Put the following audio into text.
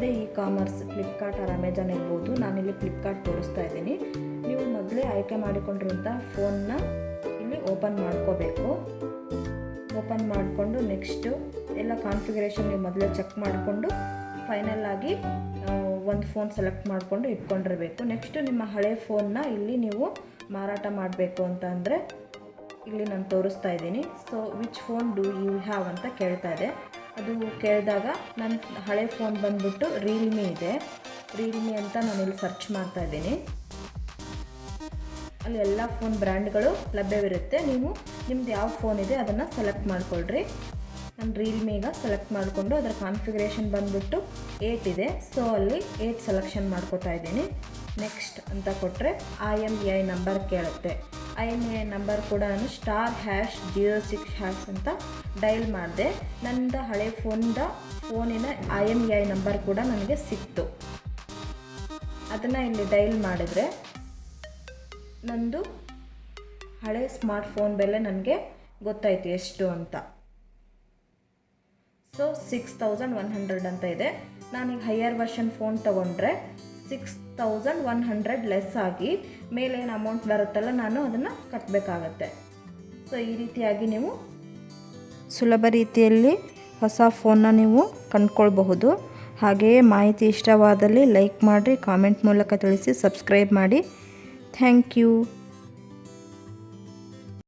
ಯಾವುದೇ e commerce Flipkart or Amazon ಇರ್ಬೋದು. ನಾನಿಲ್ಲಿ ಫ್ಲಿಪ್ಕಾರ್ಟ್ ತೋರಿಸ್ತಾ ಇದ್ದೀನಿ. ನೀವು ಮೊದಲೇ ಆಯ್ಕೆ ಮಾಡಿಕೊಂಡಿರುವಂಥ ಫೋನ್ನ ಇಲ್ಲಿ ಓಪನ್ ಮಾಡ್ಕೋಬೇಕು. ಓಪನ್ ಮಾಡಿಕೊಂಡು ನೆಕ್ಸ್ಟು ಎಲ್ಲ ಕಾನ್ಫಿಗರೇಷನ್ ನೀವು ಮೊದಲೇ ಚೆಕ್ ಮಾಡಿಕೊಂಡು ಫೈನಲ್ ಆಗಿ ಒಂದು ಫೋನ್ ಸೆಲೆಕ್ಟ್ ಮಾಡಿಕೊಂಡು ಇಟ್ಕೊಂಡಿರಬೇಕು. ನೆಕ್ಸ್ಟು ನಿಮ್ಮ ಹಳೆ ಫೋನ್ನ ಇಲ್ಲಿ ನೀವು ಮಾರಾಟ ಮಾಡಬೇಕು ಅಂತ ಅಂದರೆ ಇಲ್ಲಿ ನಾನು ತೋರಿಸ್ತಾ ಇದ್ದೀನಿ. So which phone do you have ಅಂತ ಕೇಳ್ತಾ ಇದೆ. ಅದು ಕೇಳಿದಾಗ ನನ್ನ ಹಳೆ ಫೋನ್ ಬಂದುಬಿಟ್ಟು ರಿಯಲ್ಮಿ ಇದೆ. ರಿಯಲ್ಮಿ ಅಂತ ನಾನು ಇಲ್ಲಿ ಸರ್ಚ್ ಮಾಡ್ತಾ ಇದ್ದೀನಿ. ಅಲ್ಲಿ ಎಲ್ಲ ಫೋನ್ ಬ್ರ್ಯಾಂಡ್ಗಳು ಲಭ್ಯವಿರುತ್ತೆ. ನೀವು ನಿಮ್ದು ಯಾವ ಫೋನ್ ಇದೆ ಅದನ್ನು ಸೆಲೆಕ್ಟ್ ಮಾಡಿಕೊಳ್ಳ್ರಿ. ನಾನು ರಿಯಲ್ಮಿಗ ಸೆಲೆಕ್ಟ್ ಮಾಡಿಕೊಂಡು ಅದರ ಕಾನ್ಫಿಗರೇಷನ್ ಬಂದುಬಿಟ್ಟು 8 ಇದೆ. ಸೊ ಅಲ್ಲಿ 8 ಸೆಲೆಕ್ಷನ್ ಮಾಡ್ಕೋತಾ ಇದ್ದೀನಿ. ನೆಕ್ಸ್ಟ್ ಅಂತ ಕೊಟ್ಟರೆ IMEI ನಂಬರ್ ಕೇಳುತ್ತೆ. IMEI ನಂಬರ್ ಕೂಡ ನಾನು *#06# ಅಂತ ಡೈಲ್ ಮಾಡಿದೆ. ನನ್ನದು ಹಳೆ ಫೋನಿನ IMEI ನಂಬರ್ ಕೂಡ ನನಗೆ ಸಿಕ್ತು. ಅದನ್ನು ಇಲ್ಲಿ ಡೈಲ್ ಮಾಡಿದರೆ ನಂದು ಹಳೆ ಸ್ಮಾರ್ಟ್ಫೋನ್ ಬೆಲೆ ನನಗೆ ಗೊತ್ತಾಯಿತು ಎಷ್ಟು ಅಂತ. ಸೊ 6100 ಅಂತ ಇದೆ. ನಾನೀಗ ಹೈಯರ್ ವರ್ಷನ್ ಫೋನ್ ತೊಗೊಂಡ್ರೆ 6100 ಲೆಸ್ ಆಗಿ ಮೇಲೇನು ಅಮೌಂಟ್ ಬರುತ್ತಲ್ಲ ನಾನು ಅದನ್ನು ಕಟ್ಟಬೇಕಾಗತ್ತೆ. ಸೊ ಈ ರೀತಿಯಾಗಿ ನೀವು ಸುಲಭ ರೀತಿಯಲ್ಲಿ ಹೊಸ ಫೋನ್ನ ನೀವು ಕೊಂಡ್ಕೊಳ್ಬಹುದು. ಹಾಗೆಯೇ ಮಾಹಿತಿ ಇಷ್ಟವಾದಲ್ಲಿ ಲೈಕ್ ಮಾಡಿರಿ, ಕಾಮೆಂಟ್ ಮೂಲಕ ತಿಳಿಸಿ, ಸಬ್ಸ್ಕ್ರೈಬ್ ಮಾಡಿ. Thank you.